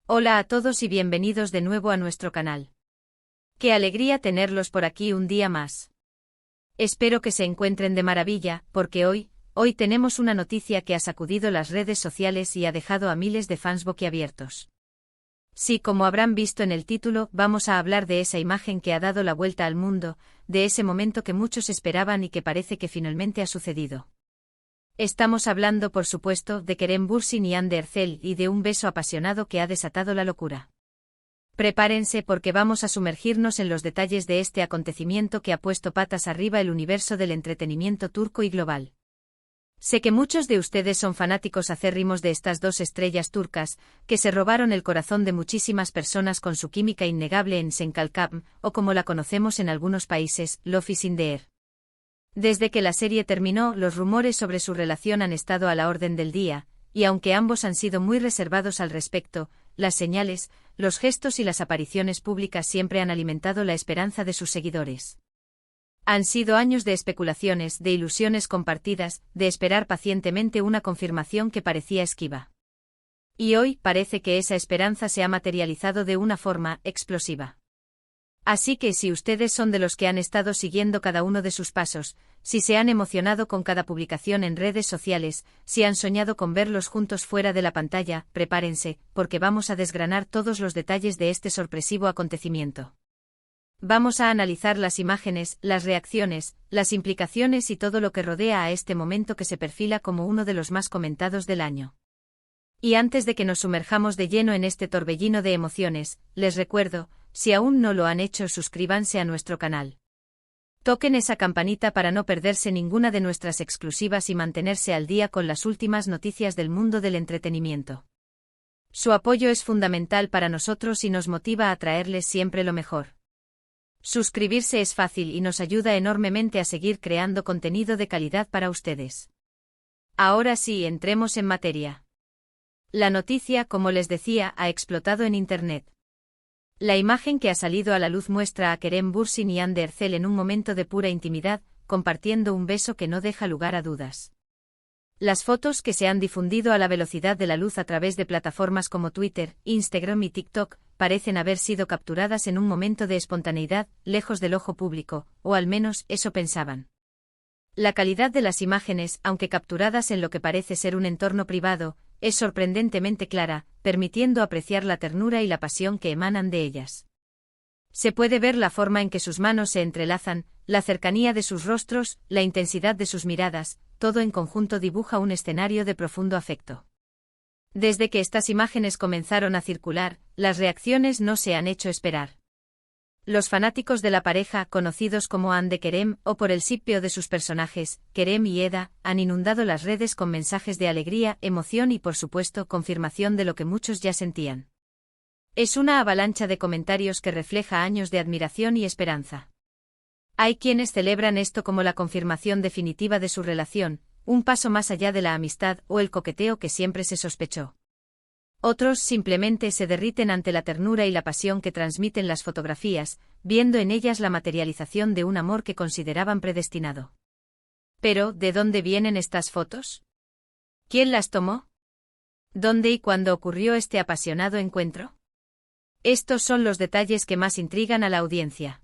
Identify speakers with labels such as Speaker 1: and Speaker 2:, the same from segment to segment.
Speaker 1: Hola a todos y bienvenidos de nuevo a nuestro canal. Qué alegría tenerlos por aquí un día más. Espero que se encuentren de maravilla, porque hoy tenemos una noticia que ha sacudido las redes sociales y ha dejado a miles de fans boquiabiertos. Sí, como habrán visto en el título, vamos a hablar de esa imagen que ha dado la vuelta al mundo, de ese momento que muchos esperaban y que parece que finalmente ha sucedido. Estamos hablando, por supuesto, de Kerem Bürsin y Hande Erçel y de un beso apasionado que ha desatado la locura. Prepárense porque vamos a sumergirnos en los detalles de este acontecimiento que ha puesto patas arriba el universo del entretenimiento turco y global. Sé que muchos de ustedes son fanáticos acérrimos de estas dos estrellas turcas, que se robaron el corazón de muchísimas personas con su química innegable en Sen Kalkam, o como la conocemos en algunos países, Love is in the air. Desde que la serie terminó, los rumores sobre su relación han estado a la orden del día, y aunque ambos han sido muy reservados al respecto, las señales, los gestos y las apariciones públicas siempre han alimentado la esperanza de sus seguidores. Han sido años de especulaciones, de ilusiones compartidas, de esperar pacientemente una confirmación que parecía esquiva. Y hoy parece que esa esperanza se ha materializado de una forma explosiva. Así que si ustedes son de los que han estado siguiendo cada uno de sus pasos, si se han emocionado con cada publicación en redes sociales, si han soñado con verlos juntos fuera de la pantalla, prepárense, porque vamos a desgranar todos los detalles de este sorpresivo acontecimiento. Vamos a analizar las imágenes, las reacciones, las implicaciones y todo lo que rodea a este momento que se perfila como uno de los más comentados del año. Y antes de que nos sumerjamos de lleno en este torbellino de emociones, les recuerdo, si aún no lo han hecho, suscríbanse a nuestro canal. Toquen esa campanita para no perderse ninguna de nuestras exclusivas y mantenerse al día con las últimas noticias del mundo del entretenimiento. Su apoyo es fundamental para nosotros y nos motiva a traerles siempre lo mejor. Suscribirse es fácil y nos ayuda enormemente a seguir creando contenido de calidad para ustedes. Ahora sí, entremos en materia. La noticia, como les decía, ha explotado en Internet. La imagen que ha salido a la luz muestra a Kerem Bürsin y Hande Erçel en un momento de pura intimidad, compartiendo un beso que no deja lugar a dudas. Las fotos que se han difundido a la velocidad de la luz a través de plataformas como Twitter, Instagram y TikTok, parecen haber sido capturadas en un momento de espontaneidad, lejos del ojo público, o al menos eso pensaban. La calidad de las imágenes, aunque capturadas en lo que parece ser un entorno privado, es sorprendentemente clara, permitiendo apreciar la ternura y la pasión que emanan de ellas. Se puede ver la forma en que sus manos se entrelazan, la cercanía de sus rostros, la intensidad de sus miradas, todo en conjunto dibuja un escenario de profundo afecto. Desde que estas imágenes comenzaron a circular, las reacciones no se han hecho esperar. Los fanáticos de la pareja, conocidos como Hande Kerem, o por el sípeo de sus personajes, Kerem y Eda, han inundado las redes con mensajes de alegría, emoción y por supuesto confirmación de lo que muchos ya sentían. Es una avalancha de comentarios que refleja años de admiración y esperanza. Hay quienes celebran esto como la confirmación definitiva de su relación, un paso más allá de la amistad o el coqueteo que siempre se sospechó. Otros simplemente se derriten ante la ternura y la pasión que transmiten las fotografías, viendo en ellas la materialización de un amor que consideraban predestinado. Pero, ¿de dónde vienen estas fotos? ¿Quién las tomó? ¿Dónde y cuándo ocurrió este apasionado encuentro? Estos son los detalles que más intrigan a la audiencia.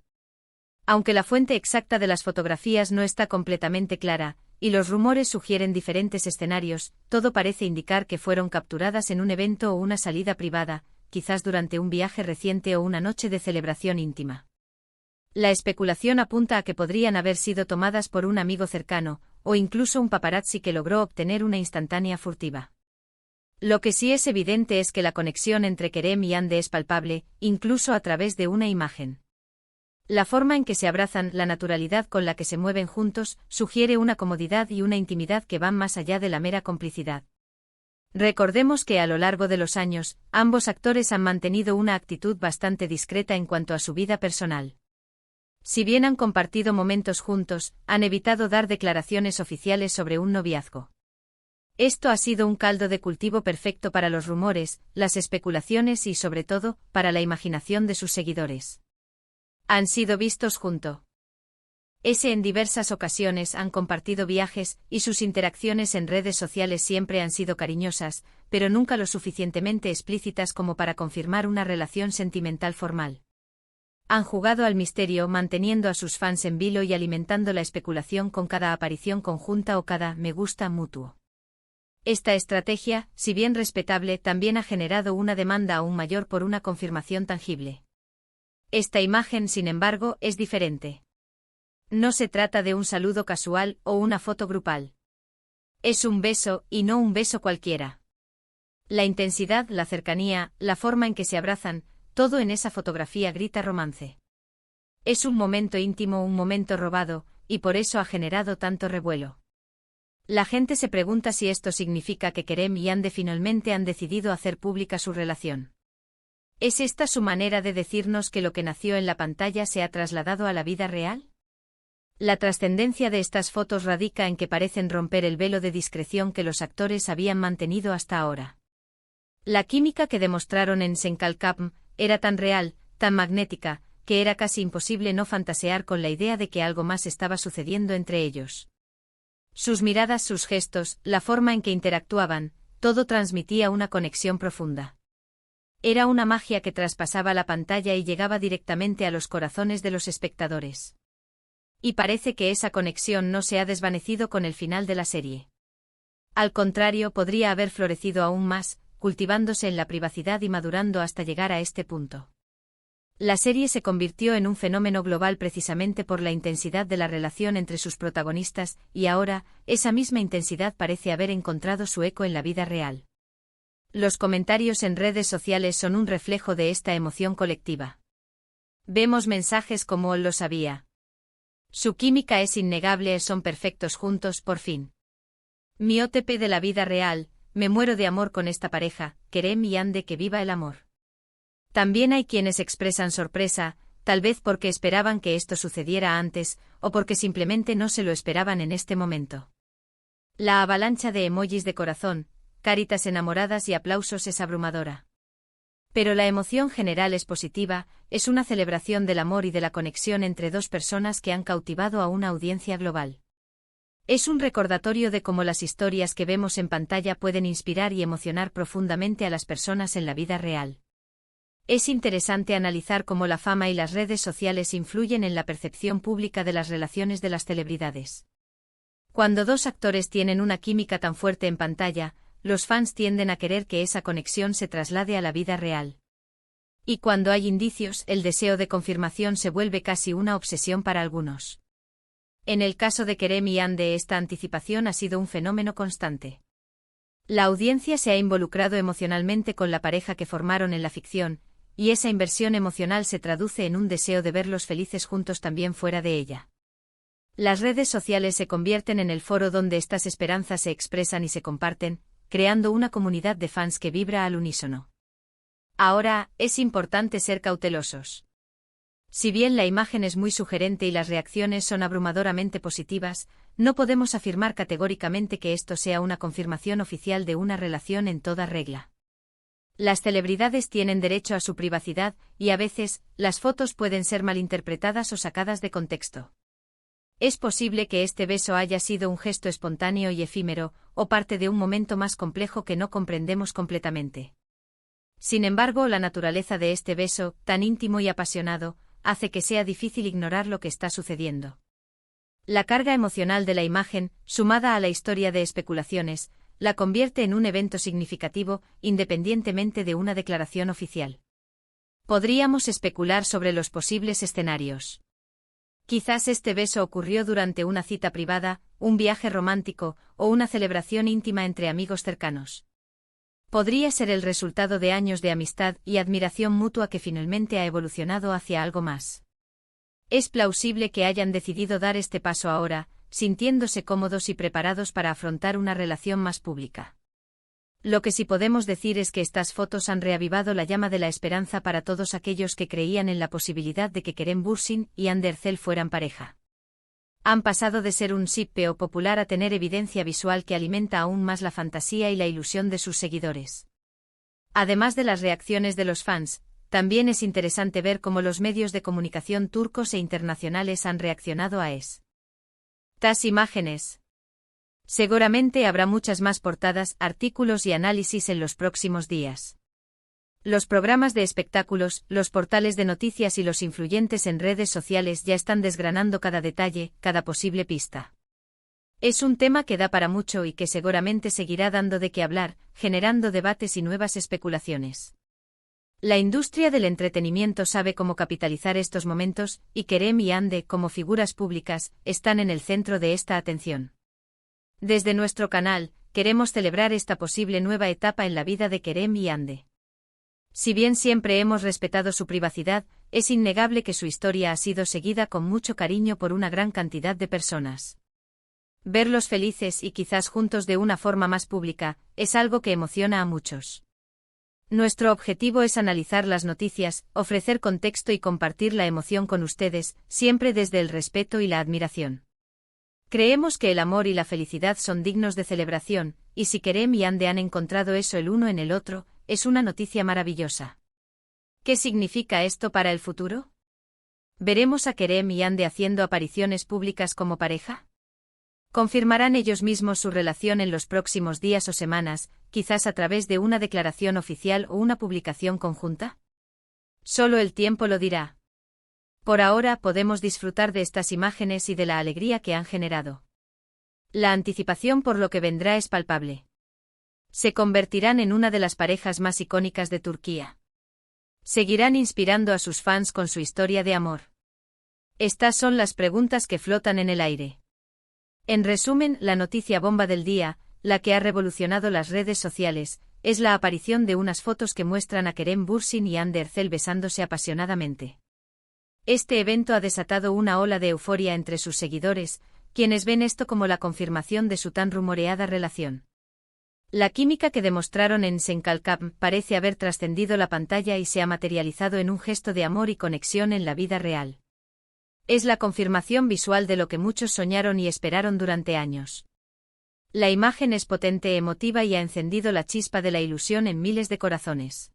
Speaker 1: Aunque la fuente exacta de las fotografías no está completamente clara, y los rumores sugieren diferentes escenarios, todo parece indicar que fueron capturadas en un evento o una salida privada, quizás durante un viaje reciente o una noche de celebración íntima. La especulación apunta a que podrían haber sido tomadas por un amigo cercano, o incluso un paparazzi que logró obtener una instantánea furtiva. Lo que sí es evidente es que la conexión entre Kerem y Hande es palpable, incluso a través de una imagen. La forma en que se abrazan, la naturalidad con la que se mueven juntos, sugiere una comodidad y una intimidad que van más allá de la mera complicidad. Recordemos que a lo largo de los años, ambos actores han mantenido una actitud bastante discreta en cuanto a su vida personal. Si bien han compartido momentos juntos, han evitado dar declaraciones oficiales sobre un noviazgo. Esto ha sido un caldo de cultivo perfecto para los rumores, las especulaciones y sobre todo, para la imaginación de sus seguidores. Han sido vistos juntos. En diversas ocasiones han compartido viajes y sus interacciones en redes sociales siempre han sido cariñosas, pero nunca lo suficientemente explícitas como para confirmar una relación sentimental formal. Han jugado al misterio manteniendo a sus fans en vilo y alimentando la especulación con cada aparición conjunta o cada me gusta mutuo. Esta estrategia, si bien respetable, también ha generado una demanda aún mayor por una confirmación tangible. Esta imagen, sin embargo, es diferente. No se trata de un saludo casual o una foto grupal. Es un beso, y no un beso cualquiera. La intensidad, la cercanía, la forma en que se abrazan, todo en esa fotografía grita romance. Es un momento íntimo, un momento robado, y por eso ha generado tanto revuelo. La gente se pregunta si esto significa que Kerem y Yandhi finalmente han decidido hacer pública su relación. ¿Es esta su manera de decirnos que lo que nació en la pantalla se ha trasladado a la vida real? La trascendencia de estas fotos radica en que parecen romper el velo de discreción que los actores habían mantenido hasta ahora. La química que demostraron en Senkalkam era tan real, tan magnética, que era casi imposible no fantasear con la idea de que algo más estaba sucediendo entre ellos. Sus miradas, sus gestos, la forma en que interactuaban, todo transmitía una conexión profunda. Era una magia que traspasaba la pantalla y llegaba directamente a los corazones de los espectadores. Y parece que esa conexión no se ha desvanecido con el final de la serie. Al contrario, podría haber florecido aún más, cultivándose en la privacidad y madurando hasta llegar a este punto. La serie se convirtió en un fenómeno global precisamente por la intensidad de la relación entre sus protagonistas, y ahora, esa misma intensidad parece haber encontrado su eco en la vida real. Los comentarios en redes sociales son un reflejo de esta emoción colectiva. Vemos mensajes como lo sabía. Su química es innegable, son perfectos juntos, por fin. Mi OTP de la vida real, me muero de amor con esta pareja, Kerem y Yandhi, que viva el amor. También hay quienes expresan sorpresa, tal vez porque esperaban que esto sucediera antes, o porque simplemente no se lo esperaban en este momento. La avalancha de emojis de corazón, caritas enamoradas y aplausos es abrumadora. Pero la emoción general es positiva, es una celebración del amor y de la conexión entre dos personas que han cautivado a una audiencia global. Es un recordatorio de cómo las historias que vemos en pantalla pueden inspirar y emocionar profundamente a las personas en la vida real. Es interesante analizar cómo la fama y las redes sociales influyen en la percepción pública de las relaciones de las celebridades. Cuando dos actores tienen una química tan fuerte en pantalla, los fans tienden a querer que esa conexión se traslade a la vida real. Y cuando hay indicios, el deseo de confirmación se vuelve casi una obsesión para algunos. En el caso de Kerem y Yandhi, esta anticipación ha sido un fenómeno constante. La audiencia se ha involucrado emocionalmente con la pareja que formaron en la ficción, y esa inversión emocional se traduce en un deseo de verlos felices juntos también fuera de ella. Las redes sociales se convierten en el foro donde estas esperanzas se expresan y se comparten, creando una comunidad de fans que vibra al unísono. Ahora, es importante ser cautelosos. Si bien la imagen es muy sugerente y las reacciones son abrumadoramente positivas, no podemos afirmar categóricamente que esto sea una confirmación oficial de una relación en toda regla. Las celebridades tienen derecho a su privacidad, y a veces, las fotos pueden ser malinterpretadas o sacadas de contexto. Es posible que este beso haya sido un gesto espontáneo y efímero, o parte de un momento más complejo que no comprendemos completamente. Sin embargo, la naturaleza de este beso, tan íntimo y apasionado, hace que sea difícil ignorar lo que está sucediendo. La carga emocional de la imagen, sumada a la historia de especulaciones, la convierte en un evento significativo, independientemente de una declaración oficial. Podríamos especular sobre los posibles escenarios. Quizás este beso ocurrió durante una cita privada, un viaje romántico, o una celebración íntima entre amigos cercanos. Podría ser el resultado de años de amistad y admiración mutua que finalmente ha evolucionado hacia algo más. Es plausible que hayan decidido dar este paso ahora, sintiéndose cómodos y preparados para afrontar una relación más pública. Lo que sí podemos decir es que estas fotos han reavivado la llama de la esperanza para todos aquellos que creían en la posibilidad de que Kerem Bürsin y Hande Erçel fueran pareja. Han pasado de ser un shippeo popular a tener evidencia visual que alimenta aún más la fantasía y la ilusión de sus seguidores. Además de las reacciones de los fans, también es interesante ver cómo los medios de comunicación turcos e internacionales han reaccionado a estas imágenes. Seguramente habrá muchas más portadas, artículos y análisis en los próximos días. Los programas de espectáculos, los portales de noticias y los influyentes en redes sociales ya están desgranando cada detalle, cada posible pista. Es un tema que da para mucho y que seguramente seguirá dando de qué hablar, generando debates y nuevas especulaciones. La industria del entretenimiento sabe cómo capitalizar estos momentos, y Kerem y Hande, como figuras públicas, están en el centro de esta atención. Desde nuestro canal, queremos celebrar esta posible nueva etapa en la vida de Kerem y Hande. Si bien siempre hemos respetado su privacidad, es innegable que su historia ha sido seguida con mucho cariño por una gran cantidad de personas. Verlos felices y quizás juntos de una forma más pública, es algo que emociona a muchos. Nuestro objetivo es analizar las noticias, ofrecer contexto y compartir la emoción con ustedes, siempre desde el respeto y la admiración. Creemos que el amor y la felicidad son dignos de celebración, y si Kerem y Hande han encontrado eso el uno en el otro, es una noticia maravillosa. ¿Qué significa esto para el futuro? ¿Veremos a Kerem y Hande haciendo apariciones públicas como pareja? ¿Confirmarán ellos mismos su relación en los próximos días o semanas, quizás a través de una declaración oficial o una publicación conjunta? Solo el tiempo lo dirá. Por ahora podemos disfrutar de estas imágenes y de la alegría que han generado. La anticipación por lo que vendrá es palpable. Se convertirán en una de las parejas más icónicas de Turquía. Seguirán inspirando a sus fans con su historia de amor. Estas son las preguntas que flotan en el aire. En resumen, la noticia bomba del día, la que ha revolucionado las redes sociales, es la aparición de unas fotos que muestran a Kerem Bürsin y Hande Erçel besándose apasionadamente. Este evento ha desatado una ola de euforia entre sus seguidores, quienes ven esto como la confirmación de su tan rumoreada relación. La química que demostraron en Senkalkam parece haber trascendido la pantalla y se ha materializado en un gesto de amor y conexión en la vida real. Es la confirmación visual de lo que muchos soñaron y esperaron durante años. La imagen es potente, emotiva y ha encendido la chispa de la ilusión en miles de corazones.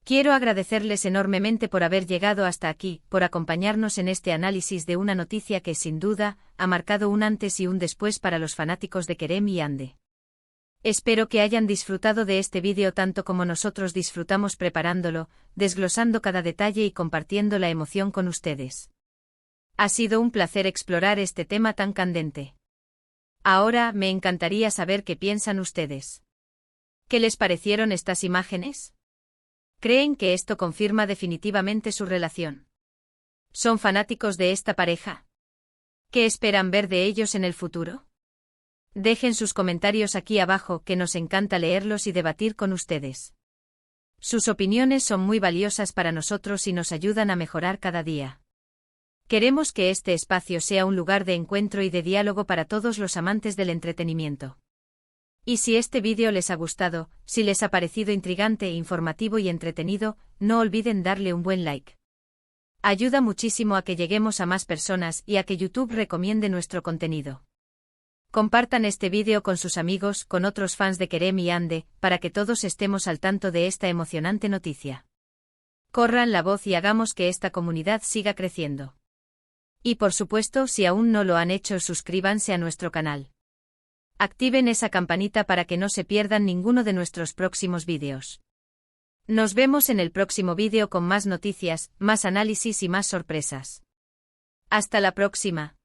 Speaker 1: Quiero agradecerles enormemente por haber llegado hasta aquí, por acompañarnos en este análisis de una noticia que, sin duda, ha marcado un antes y un después para los fanáticos de Kerem y Hande. Espero que hayan disfrutado de este vídeo tanto como nosotros disfrutamos preparándolo, desglosando cada detalle y compartiendo la emoción con ustedes. Ha sido un placer explorar este tema tan candente. Ahora me encantaría saber qué piensan ustedes. ¿Qué les parecieron estas imágenes? ¿Creen que esto confirma definitivamente su relación? ¿Son fanáticos de esta pareja? ¿Qué esperan ver de ellos en el futuro? Dejen sus comentarios aquí abajo, que nos encanta leerlos y debatir con ustedes. Sus opiniones son muy valiosas para nosotros y nos ayudan a mejorar cada día. Queremos que este espacio sea un lugar de encuentro y de diálogo para todos los amantes del entretenimiento. Y si este vídeo les ha gustado, si les ha parecido intrigante, informativo y entretenido, no olviden darle un buen like. Ayuda muchísimo a que lleguemos a más personas y a que YouTube recomiende nuestro contenido. Compartan este vídeo con sus amigos, con otros fans de Kerem y Hande, para que todos estemos al tanto de esta emocionante noticia. Corran la voz y hagamos que esta comunidad siga creciendo. Y por supuesto, si aún no lo han hecho, suscríbanse a nuestro canal. Activen esa campanita para que no se pierdan ninguno de nuestros próximos vídeos. Nos vemos en el próximo vídeo con más noticias, más análisis y más sorpresas. Hasta la próxima.